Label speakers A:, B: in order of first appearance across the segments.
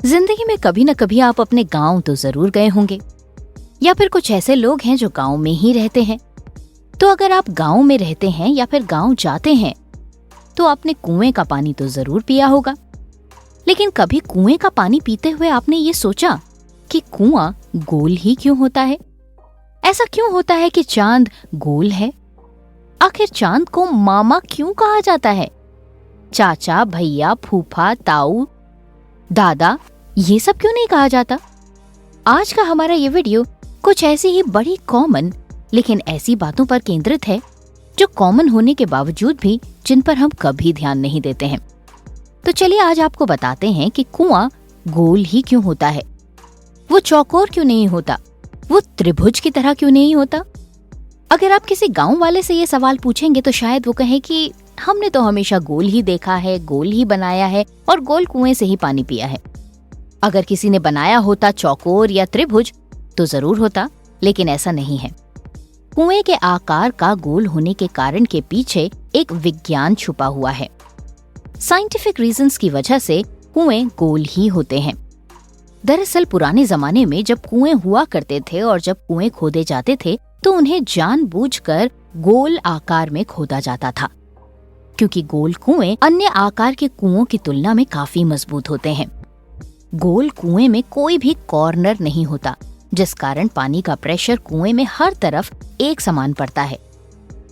A: जिंदगी में कभी न कभी आप अपने गांव तो जरूर गए होंगे, या फिर कुछ ऐसे लोग हैं जो गांव में ही रहते हैं। तो अगर आप गांव में रहते हैं या फिर गांव जाते हैं तो आपने कुएं का पानी तो जरूर पिया होगा। लेकिन कभी कुएं का पानी पीते हुए आपने ये सोचा कि कुआं गोल ही क्यों होता है? ऐसा क्यों होता है कि चांद गोल है? आखिर चांद को मामा क्यों कहा जाता है? चाचा, भैया, फूफा, ताऊ, दादा, ये सब क्यों नहीं कहा जाता? आज का हमारा ये वीडियो कुछ ऐसी ही बड़ी कॉमन लेकिन ऐसी बातों पर केंद्रित है जो कॉमन होने के बावजूद भी जिन पर हम कभी ध्यान नहीं देते हैं। तो चलिए आज आपको बताते हैं कि कुआं गोल ही क्यों होता है, वो चौकोर क्यों नहीं होता, वो त्रिभुज की तरह क्यों नहीं होता। अगर आप किसी गांव वाले से ये सवाल पूछेंगे तो शायद वो कहे कि हमने तो हमेशा गोल ही देखा है, गोल ही बनाया है और गोल कुएं से ही पानी पिया है। अगर किसी ने बनाया होता चौकोर या त्रिभुज तो जरूर होता, लेकिन ऐसा नहीं है। कुएं के आकार का गोल होने के कारण के पीछे एक विज्ञान छुपा हुआ है। साइंटिफिक रीजंस की वजह से कुएं गोल ही होते हैं। दरअसल पुराने जमाने में जब कुएं हुआ करते थे और जब कुएं खोदे जाते थे तो उन्हें जानबूझकर गोल आकार में खोदा जाता था, क्योंकि गोल कुएं अन्य आकार के कुओं की तुलना में काफी मजबूत होते हैं। गोल कुएं में कोई भी कॉर्नर नहीं होता, जिस कारण पानी का प्रेशर कुएं में हर तरफ एक समान पड़ता है।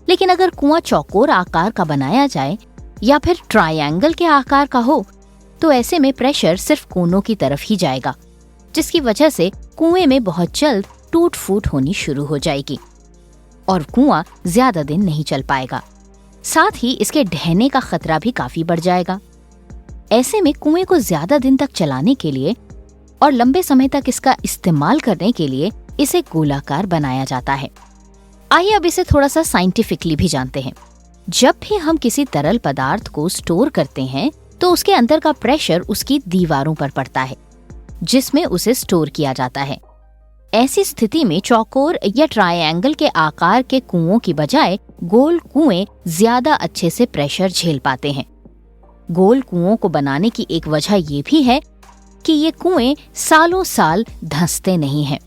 A: लेकिन अगर कुआं चौकोर आकार का बनाया जाए या फिर ट्रायंगल के आकार का हो तो ऐसे में प्रेशर सिर्फ कोनों की तरफ ही जाएगा, जिसकी वजह से कुएं में बहुत जल्द टूट फूट होनी शुरू हो जाएगी और कुआं ज्यादा दिन नहीं चल पाएगा। साथ ही इसके ढहने का खतरा भी काफी बढ़ जाएगा। ऐसे में कुएं को ज्यादा दिन तक चलाने के लिए और लंबे समय तक इसका इस्तेमाल करने के लिए इसे गोलाकार बनाया जाता है। आइए अब इसे थोड़ा सा साइंटिफिकली भी जानते हैं। जब भी हम किसी तरल पदार्थ को स्टोर करते हैं तो उसके अंदर का प्रेशर उसकी दीवारों पर पड़ता है, जिसमें उसे स्टोर किया जाता है। ऐसी स्थिति में चौकोर या ट्रायंगल के आकार के कुओं की बजाय गोल कुएं ज्यादा अच्छे से प्रेशर झेल पाते हैं। गोल कुओं को बनाने की एक वजह ये भी है कि ये कुएं सालों साल धंसते नहीं हैं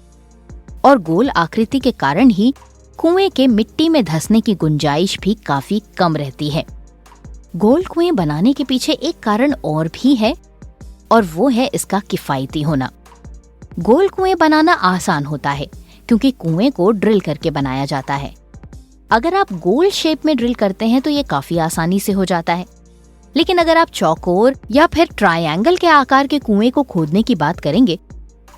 A: और गोल आकृति के कारण ही कुएं के मिट्टी में धंसने की गुंजाइश भी काफी कम रहती है। गोल कुएं बनाने के पीछे एक कारण और भी है और वो है इसका किफायती होना। गोल कुएं बनाना आसान होता है क्योंकि कुएं को ड्रिल करके बनाया जाता है। अगर आप गोल शेप में ड्रिल करते हैं तो ये काफी आसानी से हो जाता है। लेकिन अगर आप चौकोर या फिर ट्रायंगल के आकार के कुएं को खोदने की बात करेंगे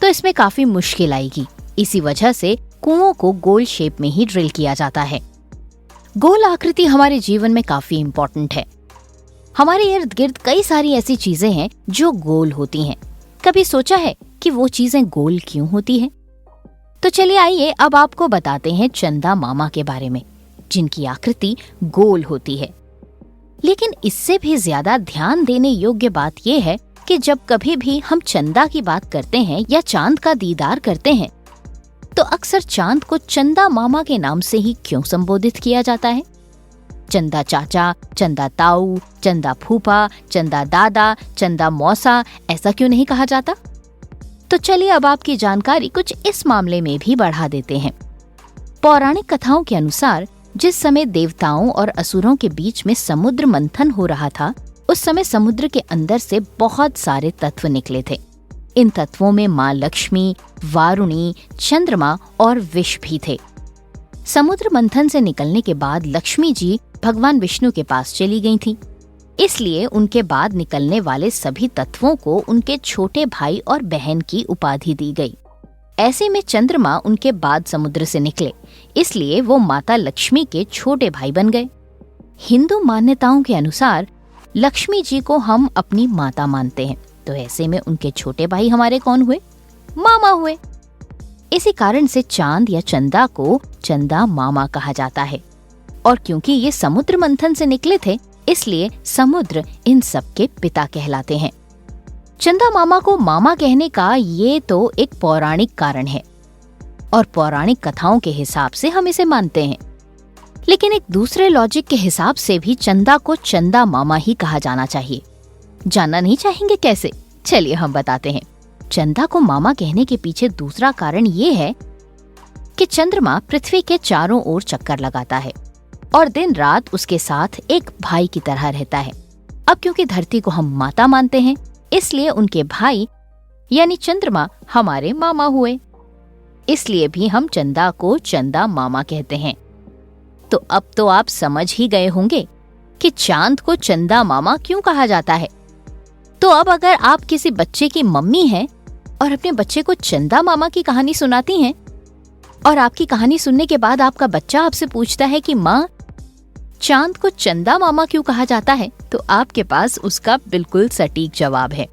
A: तो इसमें काफी मुश्किल आएगी। इसी वजह से कुओं को गोल शेप में ही ड्रिल किया जाता है। गोल आकृति हमारे जीवन में काफी इम्पोर्टेंट है। हमारे इर्द गिर्द कई सारी ऐसी चीजें हैं जो गोल होती हैं। कभी सोचा है कि वो चीजें गोल क्यों होती हैं? तो चलिए आइए अब आपको बताते हैं चंदा मामा के बारे में, जिनकी आकृति गोल होती है। लेकिन इससे भी ज्यादा ध्यान देने योग्य बात यह है कि जब कभी भी हम चंदा की बात करते हैं या चांद का दीदार करते हैं तो अक्सर चांद को चंदा मामा के नाम से ही क्यों संबोधित किया जाता है? चंदा चाचा, चंदा ताऊ, चंदा फूफा, चंदा दादा, चंदा मौसा, ऐसा क्यों नहीं कहा जाता? तो चलिए अब आपकी जानकारी कुछ इस मामले में भी बढ़ा देते हैं। पौराणिक कथाओं के अनुसार जिस समय देवताओं और असुरों के बीच में समुद्र मंथन हो रहा था, उस समय समुद्र के अंदर से बहुत सारे तत्व निकले थे। इन तत्वों में माँ लक्ष्मी, वारुणी, चंद्रमा और विष भी थे। समुद्र मंथन से निकलने के बाद लक्ष्मी जी भगवान विष्णु के पास चली गई थीं। इसलिए उनके बाद निकलने वाले सभी तत्वों को उनके छोटे भाई और बहन की उपाधि दी गई। ऐसे में चंद्रमा उनके बाद समुद्र से निकले, इसलिए वो माता लक्ष्मी के छोटे भाई बन गए। हिंदू मान्यताओं के अनुसार लक्ष्मी जी को हम अपनी माता मानते हैं, तो ऐसे में उनके छोटे भाई हमारे कौन हुए? मामा हुए। इसी कारण से चांद या चंदा को चंदा मामा कहा जाता है। और क्योंकि ये समुद्र मंथन से निकले थे, इसलिए समुद्र इन सब के पिता कहलाते हैं। चंदा मामा को मामा कहने का ये तो एक पौराणिक कारण है और पौराणिक कथाओं के हिसाब से हम इसे मानते हैं। लेकिन एक दूसरे लॉजिक के हिसाब से भी चंदा को चंदा मामा ही कहा जाना चाहिए। जानना नहीं चाहेंगे कैसे? चलिए हम बताते हैं। चंदा को मामा कहने के पीछे दूसरा कारण ये है कि चंद्रमा पृथ्वी के चारों ओर चक्कर लगाता है और दिन रात उसके साथ एक भाई की तरह रहता है। अब क्योंकि धरती को हम माता मानते हैं, इसलिए उनके भाई यानी चंद्रमा हमारे मामा हुए। इसलिए भी हम चंदा को चंदा मामा कहते हैं। तो अब तो आप समझ ही गए होंगे कि चांद को चंदा मामा क्यों कहा जाता है। तो अब अगर आप किसी बच्चे की मम्मी हैं और अपने बच्चे को चंदा मामा की कहानी सुनाती हैं और आपकी कहानी सुनने के बाद आपका बच्चा आपसे पूछता है कि माँ, चांद को चंदा मामा क्यों कहा जाता है, तो आपके पास उसका बिल्कुल सटीक जवाब है।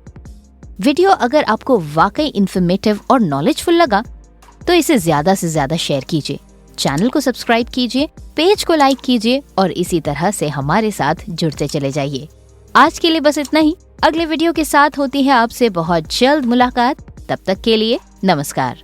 A: वीडियो अगर आपको वाकई इंफॉर्मेटिव और नॉलेजफुल लगा तो इसे ज्यादा से ज्यादा शेयर कीजिए, चैनल को सब्सक्राइब कीजिए, पेज को लाइक कीजिए और इसी तरह से हमारे साथ जुड़ते चले जाइए। आज के लिए बस इतना ही। अगले वीडियो के साथ होती है आपसे बहुत जल्द मुलाकात। तब तक के लिए नमस्कार।